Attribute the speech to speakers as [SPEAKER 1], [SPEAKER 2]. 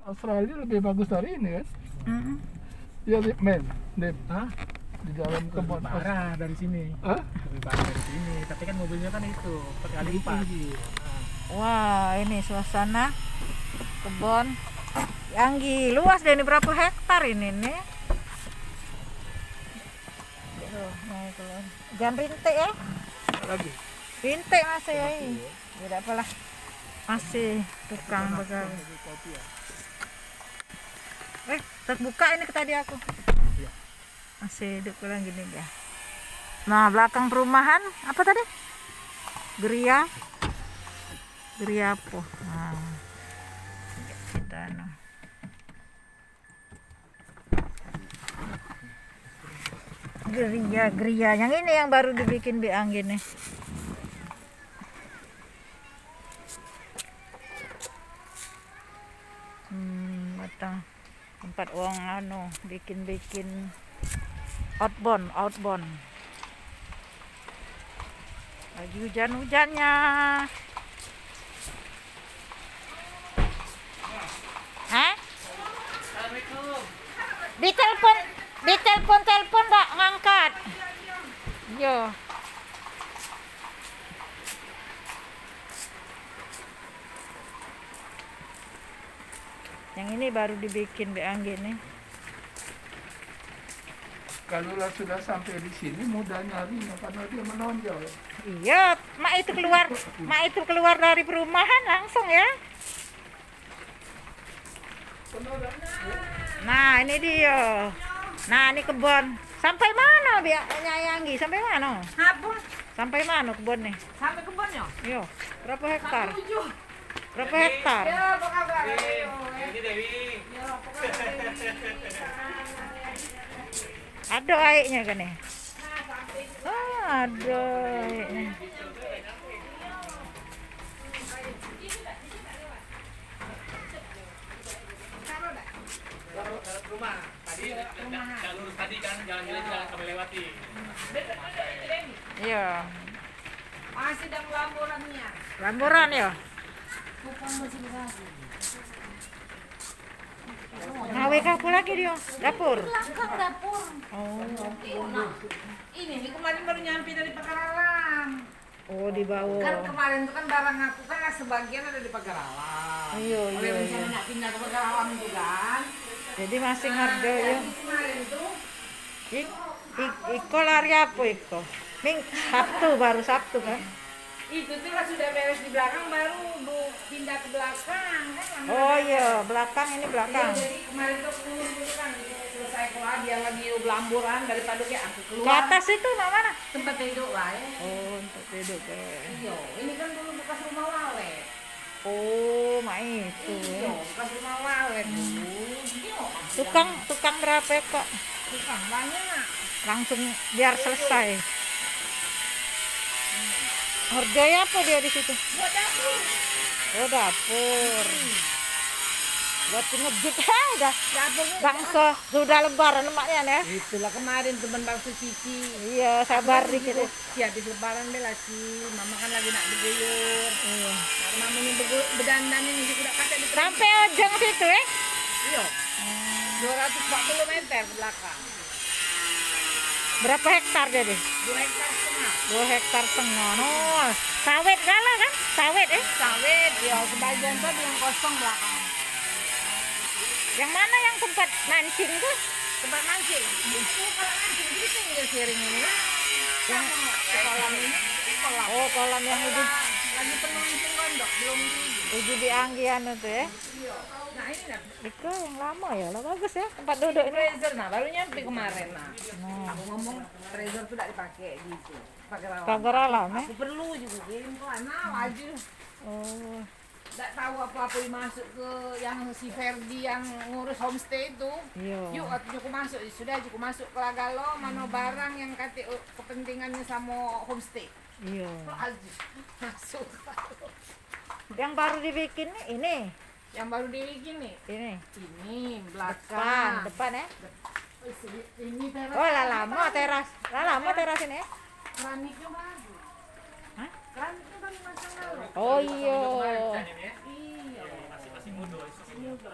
[SPEAKER 1] Australia lebih bagus dari ini kan?
[SPEAKER 2] Mm-mm.
[SPEAKER 1] Ya, men, Dep.
[SPEAKER 3] Hah?
[SPEAKER 1] Di dalam
[SPEAKER 3] Lebih
[SPEAKER 1] kebun
[SPEAKER 3] parah dari sini.
[SPEAKER 1] Hah?
[SPEAKER 3] Lebih parah dari sini. Tapi kan mobilnya kan itu 4x4.
[SPEAKER 2] Wah, ini suasana kebun Anggi. Luas deh, ini berapa hektar ini nih? Tuh, nah itu loh. Jangan rintik ya.
[SPEAKER 1] Lagi.
[SPEAKER 2] Rintik masih ya ini. Tidak apalah. Masih tukang begal.
[SPEAKER 1] Kopi ya.
[SPEAKER 2] Terbuka ini ke tadi aku.
[SPEAKER 1] Iya.
[SPEAKER 2] Masih hidup kurang gini ya. Nah, belakang perumahan apa tadi? Geria. Geria apa? Nah. Kita nah. Geria. Yang ini yang baru dibikin Bi Anggi nih. Batang tempat uang bikin outbound. Lagi hujan-hujannya. Hah? Ditelepon enggak ngangkat. Yo. Yang ini baru dibikin Bi Anggi nih.
[SPEAKER 1] Kalau sudah sampai di sini mudah nyarinya karena dia menonjol.
[SPEAKER 2] Iya, mak itu keluar dari perumahan langsung ya. Nah, ini dia. Nah, ini kebun. Sampai mana Bi Anggi? Sampai mana?
[SPEAKER 4] Apa?
[SPEAKER 2] Sampai mana kebun nih?
[SPEAKER 4] Sampai kebunnya?
[SPEAKER 2] Yo, berapa hektar?
[SPEAKER 4] 7.
[SPEAKER 2] Berapa hektar?
[SPEAKER 4] Ya, apa kabar?
[SPEAKER 3] Ini Dewi.
[SPEAKER 4] Ya, apa kabar?
[SPEAKER 2] Ada airnya kan nih? Ada airnya.
[SPEAKER 3] Rumah. Tadi jalur tadi kan jalan-jalan jangan sampai lewati.
[SPEAKER 2] Iya.
[SPEAKER 4] Masih ada lamburannya.
[SPEAKER 2] Lamburan ya?
[SPEAKER 4] Bukan masih dikasih.
[SPEAKER 2] Ngawe kaku lagi dia, dapur.
[SPEAKER 4] Belakang dapur.
[SPEAKER 2] Oh.
[SPEAKER 4] Nah, ini kemarin baru nyampe dari Pagaralam.
[SPEAKER 2] Oh, di bawah.
[SPEAKER 4] Kan kemarin itu kan barang aku kan sebagian ada di Pagaralam.
[SPEAKER 2] Iya.
[SPEAKER 4] Oleh rencana nak pindah ke Pagaralam itu kan.
[SPEAKER 2] Jadi masing harga ya.
[SPEAKER 4] Jadi kemarin tuh
[SPEAKER 2] Iko lari apa Iko? Baru Sabtu kan?
[SPEAKER 4] itu tuh lah sudah beres di belakang baru pindah ke belakang kan.
[SPEAKER 2] Oh iya, belakang ini belakang.
[SPEAKER 4] Iya, jadi kemarin tuh dulu kan selesai keluar dia lagi belamburan daripada kayak aku
[SPEAKER 2] Ke
[SPEAKER 4] keluar
[SPEAKER 2] atas itu mana?
[SPEAKER 4] tempat tidur lah ya.
[SPEAKER 2] Oh, untuk tidur ya.
[SPEAKER 4] Iya, ini kan dulu bekas rumah walet.
[SPEAKER 2] Oh, mak itu.
[SPEAKER 4] Iya, bekas rumah walet dulu. Iya,
[SPEAKER 2] Tukang berapa kok?
[SPEAKER 4] tukang banyak.
[SPEAKER 2] Langsung biar selesai. Harganya apa dia di situ?
[SPEAKER 4] Buat dapur.
[SPEAKER 2] Oh, dapur. Buat ngejut udah.
[SPEAKER 4] Dapurnya
[SPEAKER 2] Bangsa sudah lebaran lemaknya ya.
[SPEAKER 4] itulah kemarin teman bakso Cici.
[SPEAKER 2] Iya, sabar dikit.
[SPEAKER 4] Ya habis lebaran bela sih. Mama kan lagi nak berguyur.
[SPEAKER 2] Iya.
[SPEAKER 4] Karena mamanya berdandan ini juga kata di
[SPEAKER 2] Sampai ujung situ ya.
[SPEAKER 4] Iya. 240 meter ke belakang.
[SPEAKER 2] Berapa hektar jadi?
[SPEAKER 4] 2 hektar setengah.
[SPEAKER 2] 2 hektar setengah. Oh, sawit gala kan? Sawit
[SPEAKER 4] Sawit, ya sebagian tadi yang kosong belakang.
[SPEAKER 2] Yang mana yang tempat mancing tuh?
[SPEAKER 4] Tempat mancing. Itu kalau mancing gitu ya sharing ini. Yang kolam ini kolam.
[SPEAKER 2] Oh, kolam yang
[SPEAKER 4] Lagi penuh mancing gondok belum di.
[SPEAKER 2] uji di Anggian itu ya.
[SPEAKER 4] Nah ini dah.
[SPEAKER 2] Itu yang lama ya, lah bagus ya tempat duduk ini.
[SPEAKER 4] Freezer nah baru nyampe kemarin nah.
[SPEAKER 2] Nah,
[SPEAKER 4] Aku ngomong freezer tuh tidak dipakai gitu. Pakai rawat.
[SPEAKER 2] pagar alam ya.
[SPEAKER 4] Aku perlu juga kirim ke mana wajib.
[SPEAKER 2] Oh,
[SPEAKER 4] Tidak tahu apa-apa yang masuk ke yang si Ferdi yang ngurus homestay itu.
[SPEAKER 2] iya.
[SPEAKER 4] Yuk, aku masuk. Sudah aku masuk ke Lagalo, mana barang yang kata kepentingannya sama homestay.
[SPEAKER 2] Iya.
[SPEAKER 4] Masuk.
[SPEAKER 2] Yang baru dibikin nih ini.
[SPEAKER 4] Yang baru dibikin nih.
[SPEAKER 2] Ini.
[SPEAKER 4] Ini belakang.
[SPEAKER 2] Depan ya.
[SPEAKER 4] Ini teras.
[SPEAKER 2] Oh, lah lama teras. Lah lama teras ini ya.
[SPEAKER 4] Keramiknya baru.
[SPEAKER 2] Hah?
[SPEAKER 4] Keramiknya baru masang lalu.
[SPEAKER 2] Oh iya.
[SPEAKER 4] Iya.
[SPEAKER 3] Mudo.